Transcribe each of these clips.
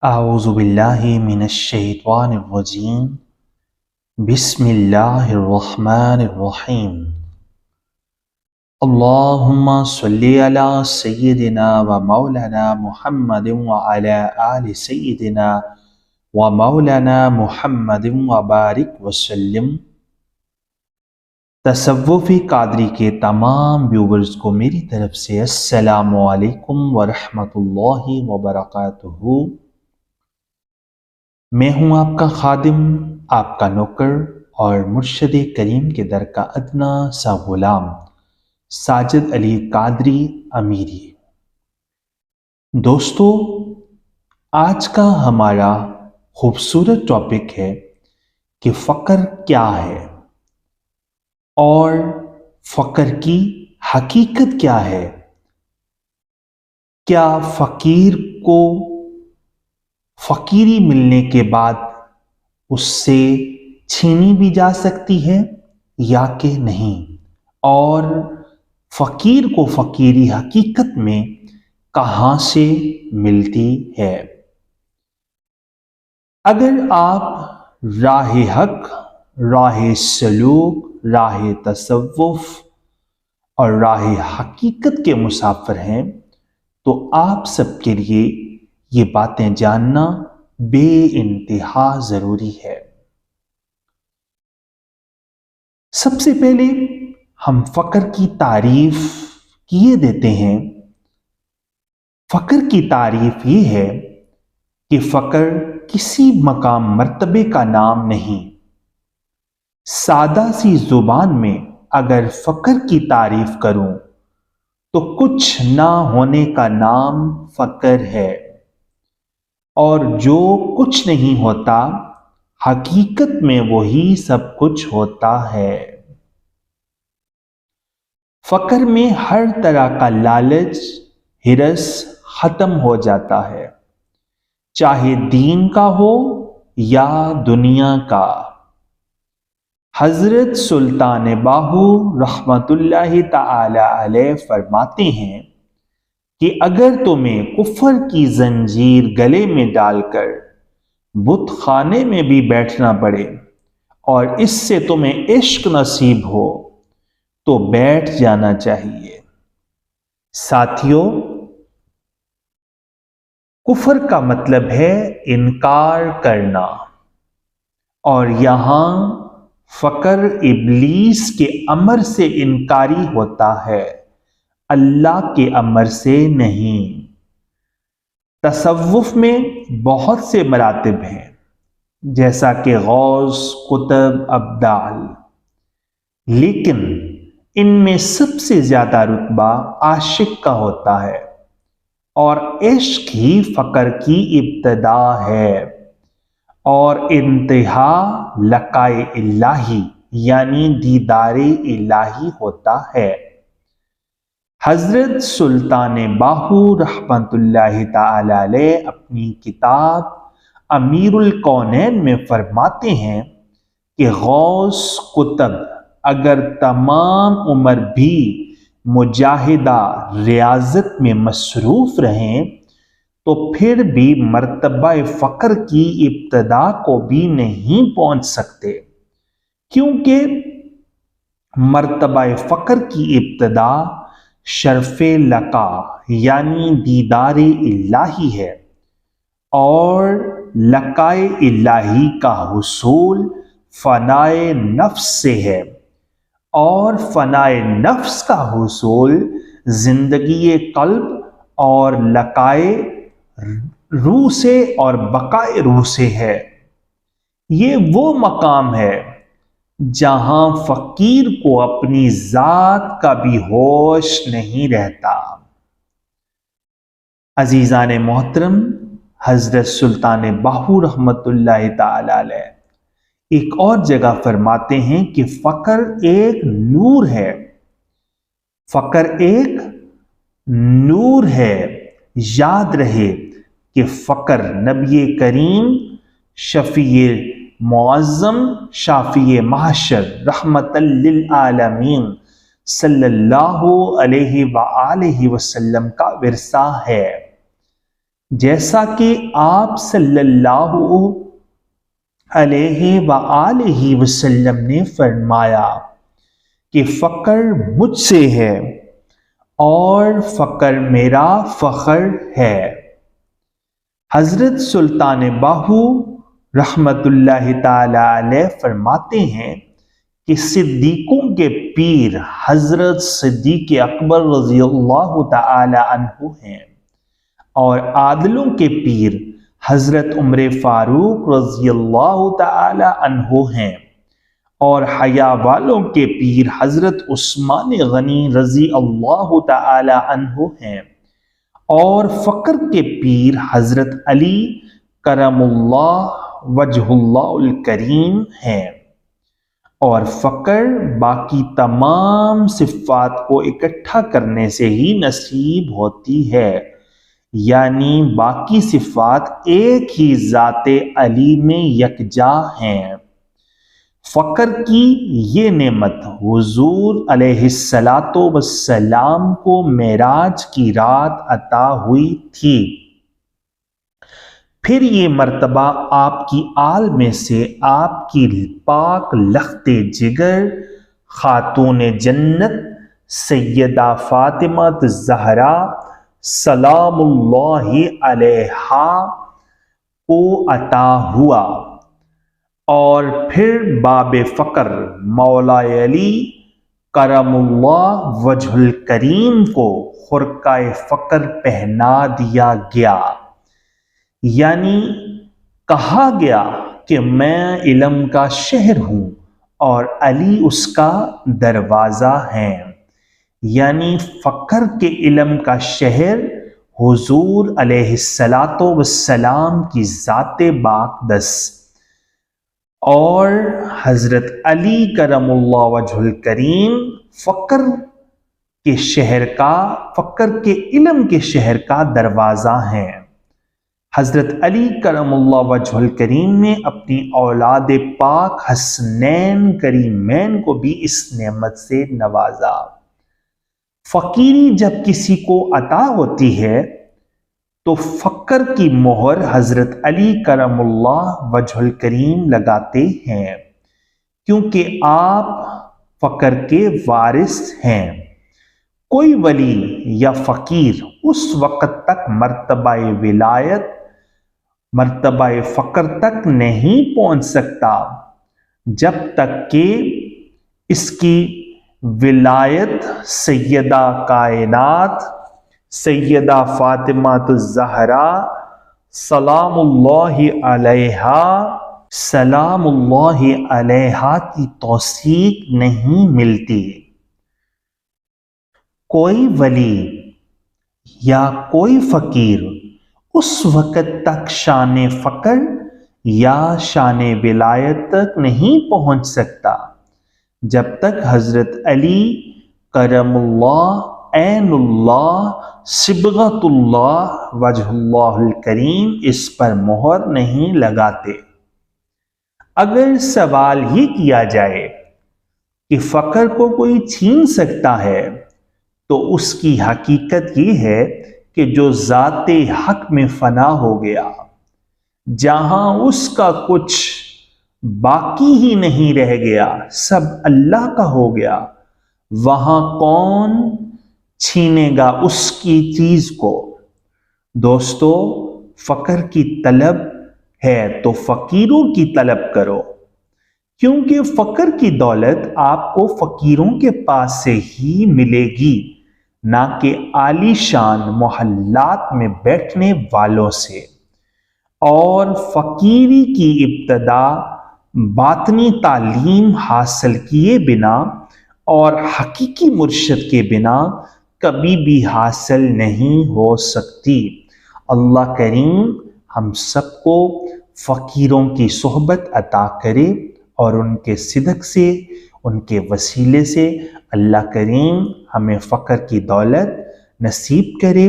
اعوذ باللہ من الشیطان الرجیم بسم اللہ الرحمن الرحیم اللہم صلی علی سیدنا و مولانا محمد وعلی آل سیدنا و مولانا محمد وبارک وسلم۔ تصوف قادری کے تمام ویورز کو میری طرف سے السلام علیکم ورحمۃ اللہ وبرکاتہ۔ میں ہوں آپ کا خادم، آپ کا نوکر اور مرشد کریم کے در کا ادنا سا غلام ساجد علی قادری امیری۔ دوستو، آج کا ہمارا خوبصورت ٹاپک ہے کہ فقر کیا ہے اور فقر کی حقیقت کیا ہے۔ کیا فقیر کو فقیری ملنے کے بعد اس سے چھینی بھی جا سکتی ہے یا کہ نہیں، اور فقیر کو فقیری حقیقت میں کہاں سے ملتی ہے؟ اگر آپ راہ حق، راہ سلوک، راہ تصوف اور راہ حقیقت کے مسافر ہیں تو آپ سب کے لیے یہ باتیں جاننا بے انتہا ضروری ہے۔ سب سے پہلے ہم فقر کی تعریف کیے دیتے ہیں۔ فقر کی تعریف یہ ہے کہ فقر کسی مقام مرتبے کا نام نہیں۔ سادہ سی زبان میں اگر فقر کی تعریف کروں تو کچھ نہ ہونے کا نام فقر ہے، اور جو کچھ نہیں ہوتا حقیقت میں وہی سب کچھ ہوتا ہے۔ فقر میں ہر طرح کا لالچ، ہرس ختم ہو جاتا ہے، چاہے دین کا ہو یا دنیا کا۔ حضرت سلطان باہو رحمت اللہ تعالی علیہ فرماتے ہیں کہ اگر تمہیں کفر کی زنجیر گلے میں ڈال کر بت خانے میں بھی بیٹھنا پڑے اور اس سے تمہیں عشق نصیب ہو تو بیٹھ جانا چاہیے۔ ساتھیوں، کفر کا مطلب ہے انکار کرنا، اور یہاں فقر ابلیس کے امر سے انکاری ہوتا ہے، اللہ کے امر سے نہیں۔ تصوف میں بہت سے مراتب ہیں، جیسا کہ غوث، قطب، ابدال، لیکن ان میں سب سے زیادہ رتبہ عاشق کا ہوتا ہے، اور عشق ہی فقر کی ابتدا ہے، اور انتہا لقائے الہی یعنی دیدار الہی ہوتا ہے۔ حضرت سلطان باہو رحمت اللہ تعالی علیہ اپنی کتاب امیر الکونین میں فرماتے ہیں کہ غوث، قطب اگر تمام عمر بھی مجاہدہ ریاضت میں مصروف رہیں تو پھر بھی مرتبہ فقر کی ابتدا کو بھی نہیں پہنچ سکتے، کیونکہ مرتبہ فقر کی ابتدا شرف لقا یعنی دیدار الہی ہے، اور لقائے الہی کا حصول فنائے نفس سے ہے، اور فنائے نفس کا حصول زندگی قلب اور لقائے روح سے اور بقائے روح سے ہے۔ یہ وہ مقام ہے جہاں فقیر کو اپنی ذات کا بھی ہوش نہیں رہتا۔ عزیزان محترم، حضرت سلطان باہو رحمت اللہ تعالی علیہ ایک اور جگہ فرماتے ہیں کہ فقر ایک نور ہے، فقر ایک نور ہے۔ یاد رہے کہ فقر نبی کریم شفیع معظم شافی محشر رحمت للعالمین صلی اللہ علیہ وآلہ وسلم کا ورثہ ہے۔ جیسا کہ آپ صلی اللہ علیہ وآلہ وسلم نے فرمایا کہ فقر مجھ سے ہے اور فقر میرا فخر ہے۔ حضرت سلطان باہو رحمت اللہ تعالی علیہ فرماتے ہیں کہ صدیقوں کے پیر حضرت صدیق اکبر رضی اللہ تعالی عنہ ہیں اور عادلوں کے پیر حضرت عمر فاروق رضی اللہ تعالی عنہ ہیں اور حیا والوں کے پیر حضرت عثمان غنی رضی اللہ تعالی عنہ ہیں اور فقر کے پیر حضرت علی کرم اللہ وجہ اللہ الکریم ہیں۔ اور فقر باقی تمام صفات کو اکٹھا کرنے سے ہی نصیب ہوتی ہے، یعنی باقی صفات ایک ہی ذات علی میں یکجا ہیں۔ فقر کی یہ نعمت حضور علیہ السلام کو معراج کی رات عطا ہوئی تھی۔ پھر یہ مرتبہ آپ کی آل میں سے آپ کی پاک لخت جگر خاتون جنت سیدہ فاطمہ الزہرا سلام اللہ علیہا کو عطا ہوا، اور پھر باب فقر مولا علی کرم اللہ وجہ الکریم کو خرقہ فقر پہنا دیا گیا، یعنی کہا گیا کہ میں علم کا شہر ہوں اور علی اس کا دروازہ ہے، یعنی فقر کے علم کا شہر حضور علیہ السلام کی ذات باقدس اور حضرت علی کرم اللہ وجہ الکریم فقر کے شہر کا، فقر کے علم کے شہر کا دروازہ ہیں۔ حضرت علی کرم اللہ وجہ الکریم نے اپنی اولاد پاک حسنین کریمین کو بھی اس نعمت سے نوازا۔ فقیری جب کسی کو عطا ہوتی ہے تو فقر کی مہر حضرت علی کرم اللہ وجہ الکریم لگاتے ہیں، کیونکہ آپ فقر کے وارث ہیں۔ کوئی ولی یا فقیر اس وقت تک مرتبہ ولایت، مرتبہ فقر تک نہیں پہنچ سکتا جب تک کہ اس کی ولایت سیدہ کائنات سیدہ فاطمہ الزہرا سلام اللہ علیہا کی توثیق نہیں ملتی۔ کوئی ولی یا کوئی فقیر اس وقت تک شان فقر یا شان ولایت تک نہیں پہنچ سکتا جب تک حضرت علی کرم اللہ عین اللہ صبغۃ اللہ وجہ اللہ الکریم اس پر مہر نہیں لگاتے۔ اگر سوال ہی کیا جائے کہ فقر کو کوئی چھین سکتا ہے تو اس کی حقیقت یہ ہے کہ جو ذات حق میں فنا ہو گیا، جہاں اس کا کچھ باقی ہی نہیں رہ گیا، سب اللہ کا ہو گیا، وہاں کون چھینے گا اس کی چیز کو؟ دوستو، فقر کی طلب ہے تو فقیروں کی طلب کرو، کیونکہ فقر کی دولت آپ کو فقیروں کے پاس سے ہی ملے گی، نہ کہ عالی شان محلات میں بیٹھنے والوں سے۔ اور فقیری کی ابتدا باطنی تعلیم حاصل کیے بنا اور حقیقی مرشد کے بنا کبھی بھی حاصل نہیں ہو سکتی۔ اللہ کریم ہم سب کو فقیروں کی صحبت عطا کرے اور ان کے صدق سے، ان کے وسیلے سے اللہ کریم ہمیں فقر کی دولت نصیب کرے۔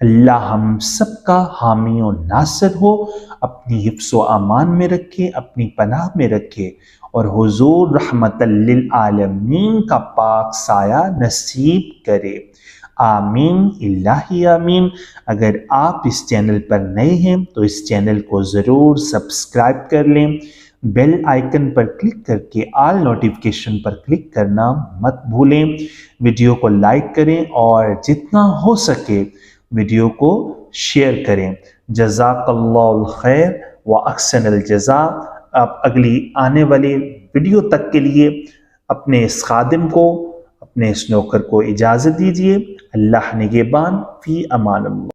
اللہ ہم سب کا حامی و ناصر ہو، اپنی حفظ و امان میں رکھے، اپنی پناہ میں رکھے اور حضور رحمت للعالمین کا پاک سایہ نصیب کرے۔ آمین الہی آمین۔ اگر آپ اس چینل پر نئے ہیں تو اس چینل کو ضرور سبسکرائب کر لیں، بیل آئیکن پر کلک کر کے آل نوٹیفیکیشن پر کلک کرنا مت بھولیں، ویڈیو کو لائک کریں اور جتنا ہو سکے ویڈیو کو شیئر کریں۔ جزاک اللہ الخیر و احسن الجزاء۔ آپ اگلی آنے والی ویڈیو تک کے لیے اپنے اس خادم کو، اپنے اس نوکر کو اجازت دیجیے۔ اللہ نگہبان، فی امان اللہ۔